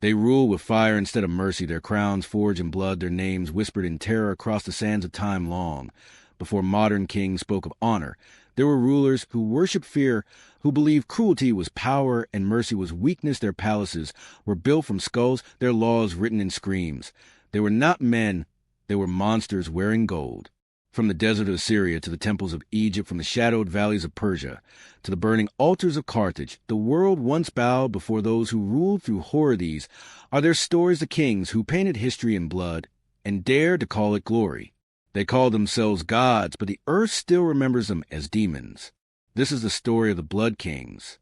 They rule with fire instead of mercy, their crowns forged in blood, their names whispered in terror across the sands of time long. Before modern kings spoke of honor, there were rulers who worshipped fear, who believed cruelty was power and mercy was weakness. Their palaces were built from skulls, their laws written in screams. They were not men, they were monsters wearing gold. From the desert of Assyria to the temples of Egypt, from the shadowed valleys of Persia to the burning altars of Carthage, the world once bowed before those who ruled through horror. These are their stories, the kings who painted history in blood and dared to call it glory. They called themselves gods, but the earth still remembers them as demons. This is the story of the Blood Kings.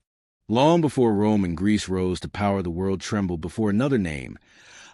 Long before Rome and Greece rose to power, the world trembled before another name.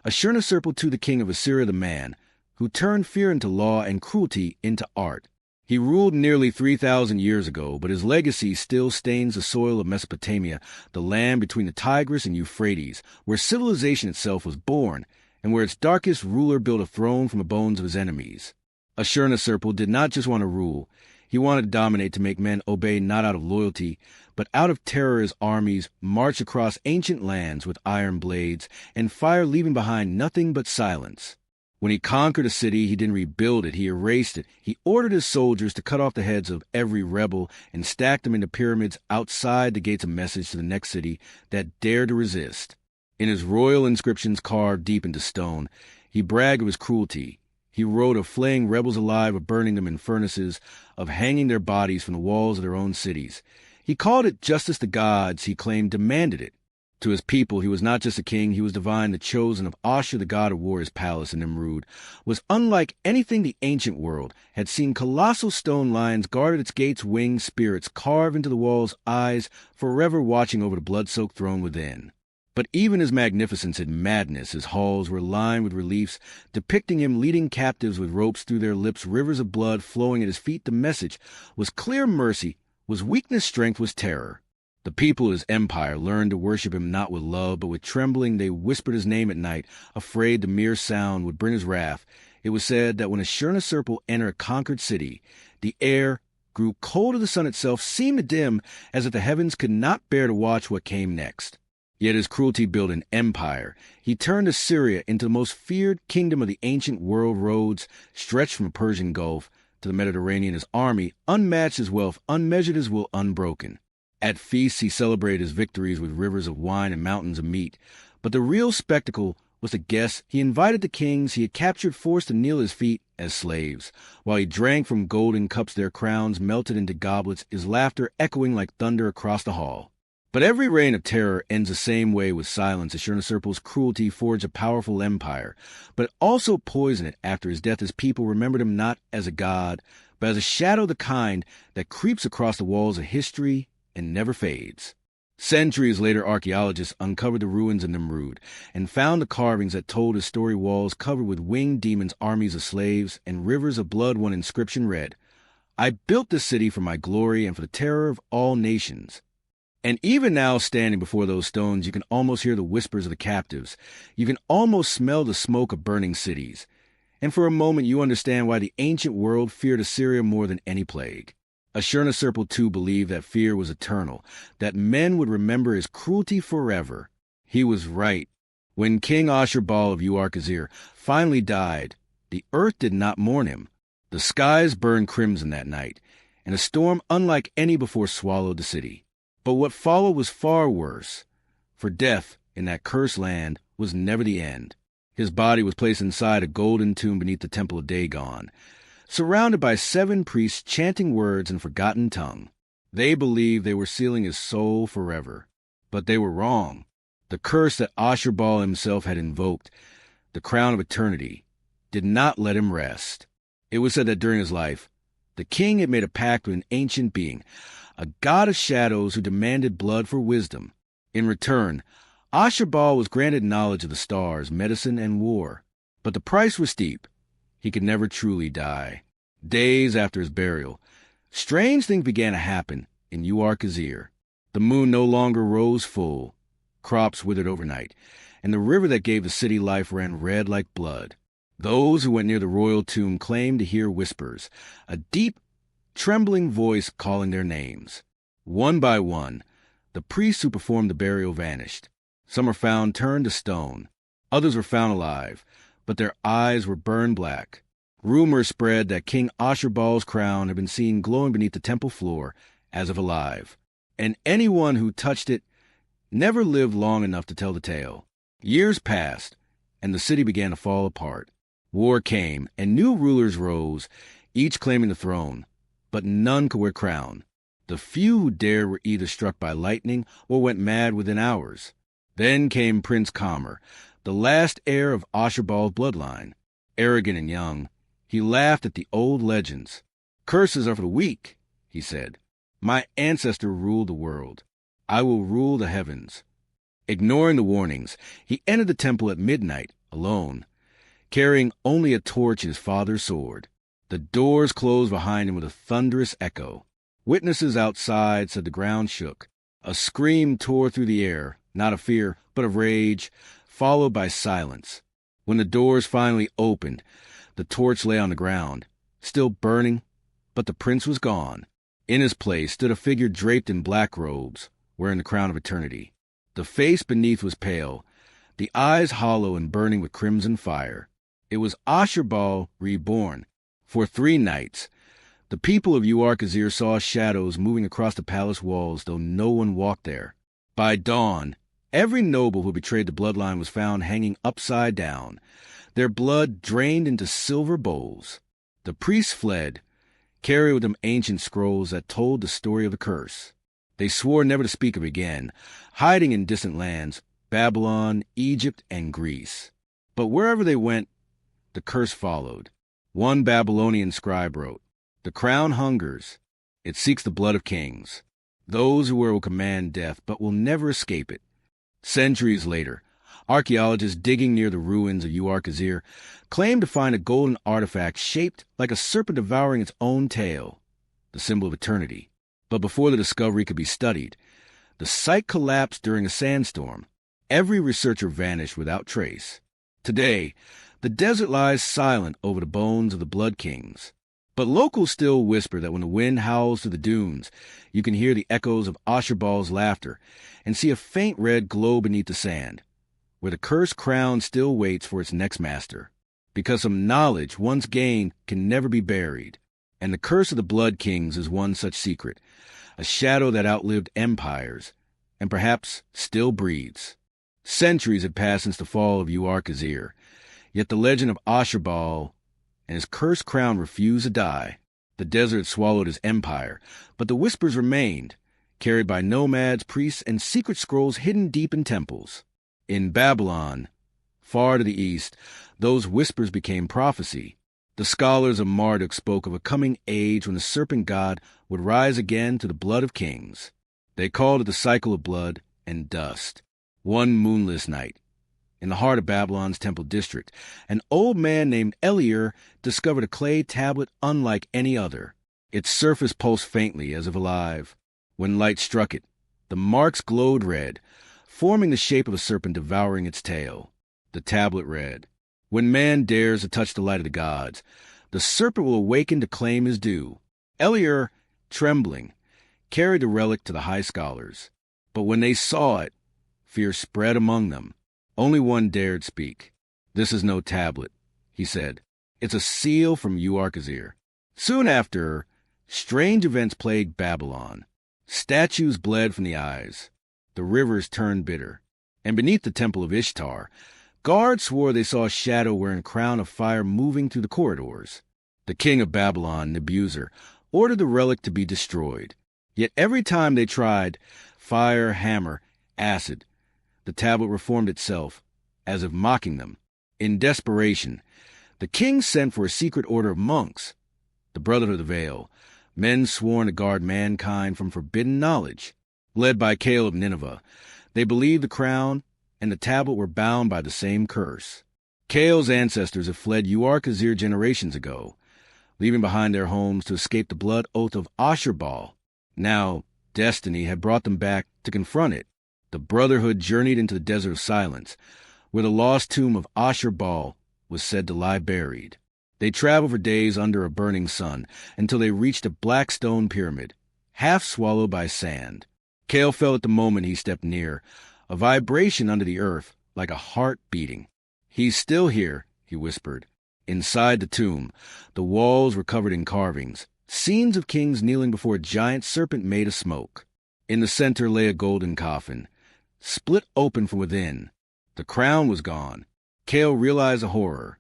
Ashur-Baal, the king of Assyria, the man who turned fear into law and cruelty into art. He ruled nearly 3,000 years ago, but his legacy still stains the soil of Mesopotamia, the land between the Tigris and Euphrates, where civilization itself was born, and where its darkest ruler built a throne from the bones of his enemies. Ashur-Baal did not just want to rule. He wanted to dominate, to make men obey not out of loyalty, but out of terror. His armies marched across ancient lands with iron blades and fire, leaving behind nothing but silence. When he conquered a city, he didn't rebuild it, he erased it. He ordered his soldiers to cut off the heads of every rebel and stack them into pyramids outside the gates, a message to the next city that dared to resist. In his royal inscriptions carved deep into stone, he bragged of his cruelty. He wrote of flaying rebels alive, of burning them in furnaces, of hanging their bodies from the walls of their own cities. He called it justice. The gods, he claimed, demanded it. To his people, he was not just a king, he was divine, the chosen of Ashur, the god of war. His palace in Nimrud was unlike anything the ancient world had seen. Colossal stone lions guarded its gates, winged spirits carved into the walls, eyes forever watching over the blood-soaked throne within. But even his magnificence had madness. His halls were lined with reliefs depicting him leading captives with ropes through their lips, rivers of blood flowing at his feet. The message was clear: mercy was weakness, strength was terror. The people of his empire learned to worship him not with love, but with trembling. They whispered his name at night, afraid the mere sound would bring his wrath. It was said that when Ashur-Baal entered a conquered city, the air grew colder, the sun itself seemed to dim, as if the heavens could not bear to watch what came next. Yet his cruelty built an empire. He turned Assyria into the most feared kingdom of the ancient world. Roads stretched from the Persian Gulf to the Mediterranean. His army, unmatched, his wealth, unmeasured, his will unbroken. At feasts he celebrated his victories with rivers of wine and mountains of meat. But the real spectacle was the guests. He invited the kings he had captured, forced to kneel at his feet as slaves. While he drank from golden cups, their crowns melted into goblets, his laughter echoing like thunder across the hall. But every reign of terror ends the same way, with silence. Ashur-Baal's cruelty forged a powerful empire, but it also poisoned it. After his death, his people remembered him not as a god, but as a shadow, the kind that creeps across the walls of history and never fades. Centuries later, archaeologists uncovered the ruins of Nimrud and found the carvings that told his story. Walls covered with winged demons, armies of slaves, and rivers of blood. One inscription read, "I built this city for my glory and for the terror of all nations." And even now, standing before those stones, you can almost hear the whispers of the captives. You can almost smell the smoke of burning cities. And for a moment, you understand why the ancient world feared Assyria more than any plague. Ashur-Baal too believed that fear was eternal, that men would remember his cruelty forever. He was right. When King Ashur-Baal of Uruk-Kazir finally died, the earth did not mourn him. The skies burned crimson that night, and a storm unlike any before swallowed the city. But what followed was far worse, for death in that cursed land was never the end. His body was placed inside a golden tomb beneath the temple of Dagon, surrounded by 7 priests chanting words in forgotten tongue. They believed they were sealing his soul forever. But they were wrong. The curse that Ashur-Baal himself had invoked, the crown of eternity, did not let him rest. It was said that during his life, the king had made a pact with an ancient being, a god of shadows who demanded blood for wisdom. In return, Ashur-Baal was granted knowledge of the stars, medicine, and war. But the price was steep. He could never truly die. Days after his burial, strange things began to happen in Uruk-Kazir. The moon no longer rose full. Crops withered overnight, and the river that gave the city life ran red like blood. Those who went near the royal tomb claimed to hear whispers, a deep, trembling voice calling their names. One by one, the priests who performed the burial vanished. Some were found turned to stone. Others were found alive, but their eyes were burned black. Rumors spread that King Ashur-Baal's crown had been seen glowing beneath the temple floor as if alive, and anyone who touched it never lived long enough to tell the tale. Years passed, and the city began to fall apart. War came, and new rulers rose, each claiming the throne, but none could wear crown. The few who dared were either struck by lightning or went mad within hours. Then came Prince Khmer, the last heir of Ashur-Baal's bloodline. Arrogant and young, he laughed at the old legends. "Curses are for the weak," he said. "My ancestor ruled the world. I will rule the heavens." Ignoring the warnings, he entered the temple at midnight, alone, carrying only a torch and his father's sword. The doors closed behind him with a thunderous echo. Witnesses outside said the ground shook. A scream tore through the air, not of fear, but of rage, followed by silence. When the doors finally opened, the torch lay on the ground, still burning, but the prince was gone. In his place stood a figure draped in black robes, wearing the crown of eternity. The face beneath was pale, the eyes hollow and burning with crimson fire. It was Ashur-Baal reborn. For 3 nights, the people of Uar-Khazir saw shadows moving across the palace walls, though no one walked there. By dawn, every noble who betrayed the bloodline was found hanging upside down, their blood drained into silver bowls. The priests fled, carrying with them ancient scrolls that told the story of the curse. They swore never to speak of it again, hiding in distant lands, Babylon, Egypt, and Greece. But wherever they went, the curse followed. One Babylonian scribe wrote, "The crown hungers. It seeks the blood of kings. Those who wear will command death, but will never escape it." Centuries later, archaeologists digging near the ruins of Uar-Khazir claimed to find a golden artifact shaped like a serpent devouring its own tail, the symbol of eternity. But before the discovery could be studied, the site collapsed during a sandstorm. Every researcher vanished without trace. Today, the desert lies silent over the bones of the Blood Kings. But locals still whisper that when the wind howls through the dunes, you can hear the echoes of Ashur-Baal's laughter and see a faint red glow beneath the sand, where the cursed crown still waits for its next master. Because some knowledge once gained can never be buried. And the curse of the Blood Kings is one such secret, a shadow that outlived empires, and perhaps still breathes. Centuries had passed since the fall of Uar-Khazir, yet the legend of Ashur-Baal and his cursed crown refused to die. The desert swallowed his empire, but the whispers remained, carried by nomads, priests, and secret scrolls hidden deep in temples. In Babylon, far to the east, those whispers became prophecy. The scholars of Marduk spoke of a coming age when the serpent god would rise again to the blood of kings. They called it the cycle of blood and dust. One moonless night, in the heart of Babylon's temple district, an old man named Eliur discovered a clay tablet unlike any other. Its surface pulsed faintly as if alive. When light struck it, the marks glowed red, forming the shape of a serpent devouring its tail. The tablet read, "When man dares to touch the light of the gods, the serpent will awaken to claim his due." Eliur, trembling, carried the relic to the high scholars. But when they saw it, fear spread among them. Only one dared speak. "This is no tablet," he said. "It's a seal from Uar-Khazir." Soon after, strange events plagued Babylon. Statues bled from the eyes. The rivers turned bitter. And beneath the temple of Ishtar, guards swore they saw a shadow wearing a crown of fire moving through the corridors. The king of Babylon, Nebuchadnezzar, ordered the relic to be destroyed. Yet every time they tried, fire, hammer, acid, the tablet reformed itself, as if mocking them. In desperation, the king sent for a secret order of monks, the Brotherhood of the Veil, men sworn to guard mankind from forbidden knowledge. Led by Caleb of Nineveh, they believed the crown and the tablet were bound by the same curse. Caleb's ancestors had fled Uar-Khazir generations ago, leaving behind their homes to escape the blood oath of Ashur-Baal. Now, destiny had brought them back to confront it. The Brotherhood journeyed into the desert of silence, where the lost tomb of Ashur-Baal was said to lie buried. They traveled for days under a burning sun until they reached a black stone pyramid, half swallowed by sand. Caleb fell at the moment he stepped near, a vibration under the earth, like a heart beating. "He's still here," he whispered. Inside the tomb, the walls were covered in carvings, scenes of kings kneeling before a giant serpent made of smoke. In the center lay a golden coffin, split open from within. The crown was gone. Kale realized the horror.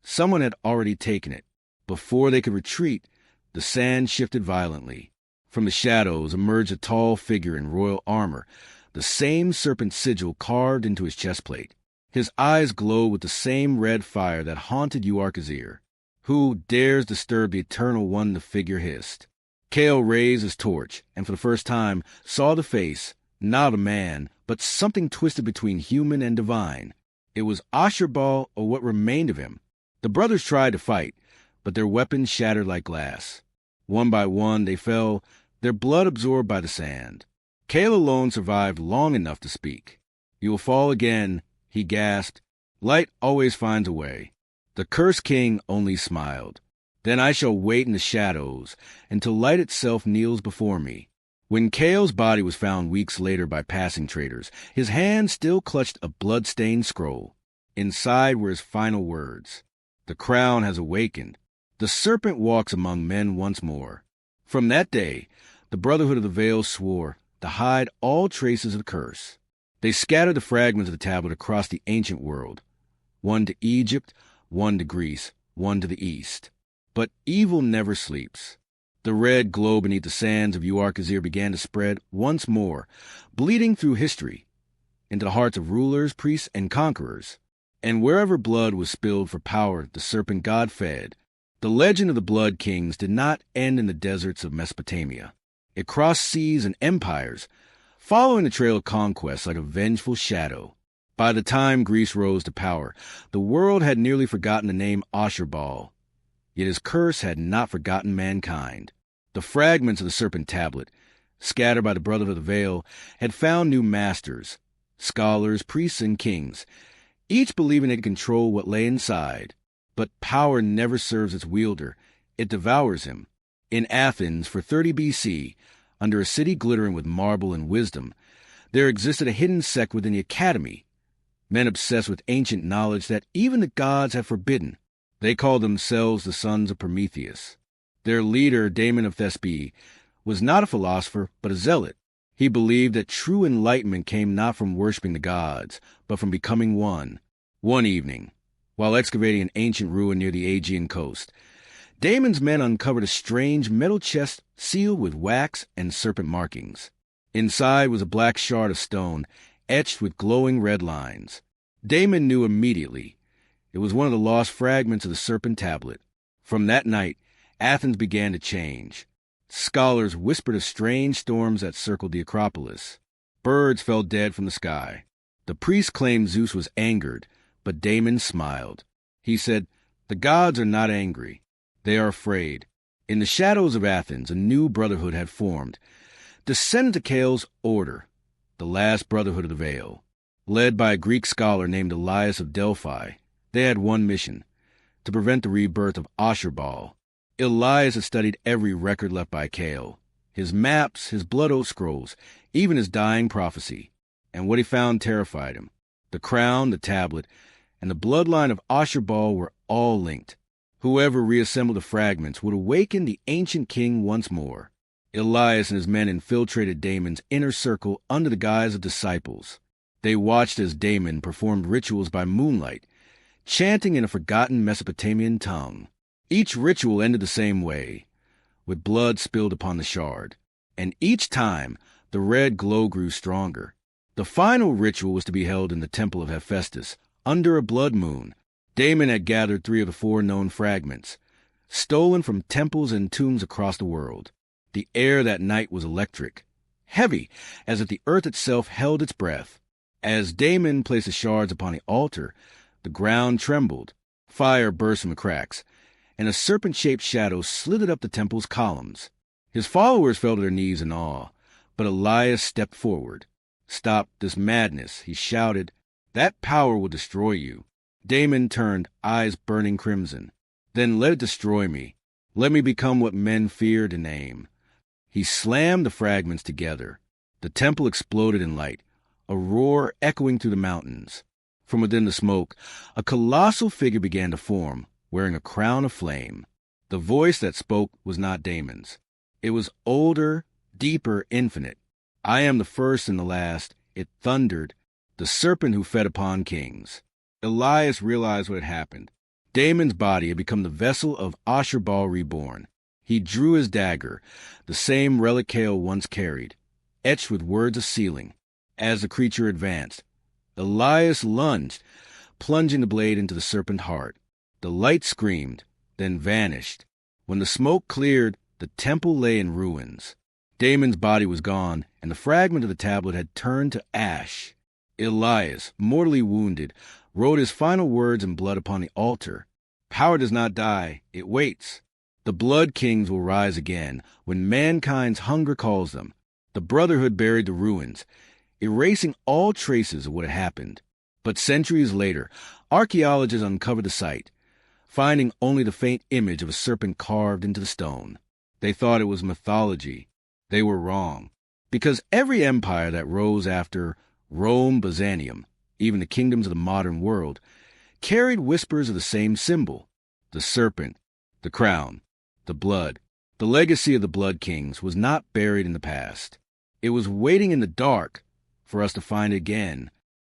Someone had already taken it. Before they could retreat, the sand shifted violently. From the shadows emerged a tall figure in royal armor, the same serpent sigil carved into his chestplate. His eyes glowed with the same red fire that haunted Uarkazir. "Who dares disturb the Eternal One?" the figure hissed. Kale raised his torch, and for the first time saw the face, not a man, but something twisted between human and divine. It was Ashur-Baal, or what remained of him. The brothers tried to fight, but their weapons shattered like glass. One by one they fell, their blood absorbed by the sand. Kale alone survived long enough to speak. "You will fall again," he gasped. "Light always finds a way." The cursed king only smiled. "Then I shall wait in the shadows until light itself kneels before me." When Kale's body was found weeks later by passing traders, his hand still clutched a blood-stained scroll. Inside were his final words: "The crown has awakened. The serpent walks among men once more." From that day, the Brotherhood of the Veil swore to hide all traces of the curse. They scattered the fragments of the tablet across the ancient world, one to Egypt, one to Greece, one to the east. But evil never sleeps. The red glow beneath the sands of Uarkazir began to spread once more, bleeding through history, into the hearts of rulers, priests, and conquerors. And wherever blood was spilled for power, the serpent god fed. The legend of the Blood Kings did not end in the deserts of Mesopotamia. It crossed seas and empires, following the trail of conquest like a vengeful shadow. By the time Greece rose to power, the world had nearly forgotten the name Ashur-Baal. Yet his curse had not forgotten mankind. The fragments of the serpent tablet, scattered by the Brotherhood of the Veil, had found new masters, scholars, priests, and kings, each believing they could control what lay inside. But power never serves its wielder. It devours him. In Athens, for 30 BC, under a city glittering with marble and wisdom, there existed a hidden sect within the academy, men obsessed with ancient knowledge that even the gods have forbidden. They called themselves the Sons of Prometheus. Their leader, Damon of Thespi, was not a philosopher, but a zealot. He believed that true enlightenment came not from worshiping the gods, but from becoming one. One evening, while excavating an ancient ruin near the Aegean coast, Damon's men uncovered a strange metal chest sealed with wax and serpent markings. Inside was a black shard of stone, etched with glowing red lines. Damon knew immediately. It was one of the lost fragments of the serpent tablet. From that night, Athens began to change. Scholars whispered of strange storms that circled the Acropolis. Birds fell dead from the sky. The priests claimed Zeus was angered, but Damon smiled. He said, "The gods are not angry. They are afraid." In the shadows of Athens, a new brotherhood had formed, descended to Kale's order, the last Brotherhood of the Veil. Led by a Greek scholar named Elias of Delphi, they had one mission: to prevent the rebirth of Ashur-Baal. Elias had studied every record left by Kale, his maps, his blood oath scrolls, even his dying prophecy. And what he found terrified him. The crown, the tablet, and the bloodline of Ashur-Baal were all linked. Whoever reassembled the fragments would awaken the ancient king once more. Elias and his men infiltrated Damon's inner circle under the guise of disciples. They watched as Damon performed rituals by moonlight, chanting in a forgotten Mesopotamian tongue. Each ritual ended the same way, with blood spilled upon the shard. And each time, the red glow grew stronger. The final ritual was to be held in the temple of Hephaestus, under a blood moon. Damon had gathered 3 of the 4 known fragments, stolen from temples and tombs across the world. The air that night was electric, heavy, as if the earth itself held its breath. As Damon placed the shards upon the altar, the ground trembled, fire burst from the cracks, and a serpent-shaped shadow slithered up the temple's columns. His followers fell to their knees in awe, but Elias stepped forward. "Stop this madness," he shouted. "That power will destroy you." Damon turned, eyes burning crimson. "Then let it destroy me. Let me become what men fear to name." He slammed the fragments together. The temple exploded in light. a roar echoing through the mountains. From within the smoke, a colossal figure began to form, wearing a crown of flame. The voice that spoke was not Damon's. It was older, deeper, infinite. "I am the first and the last," it thundered, "the serpent who fed upon kings." Elias realized what had happened. Damon's body had become the vessel of Ashur-Baal reborn. He drew his dagger, the same relic Kael once carried, etched with words of sealing. As the creature advanced, Elias lunged, plunging the blade into the serpent heart. The light screamed, then vanished. When the smoke cleared, the temple lay in ruins. Damon's body was gone, and the fragment of the tablet had turned to ash. Elias, mortally wounded, wrote his final words in blood upon the altar. "Power does not die, it waits. The Blood Kings will rise again when mankind's hunger calls them." The Brotherhood buried the ruins, erasing all traces of what had happened. But centuries later, archaeologists uncovered the site, finding only the faint image of a serpent carved into the stone. They thought it was mythology. They were wrong, because every empire that rose after Rome, Byzantium, even the kingdoms of the modern world, carried whispers of the same symbol: the serpent, the crown, the blood. The legacy of the Blood Kings was not buried in the past. It was waiting in the dark for us to find it again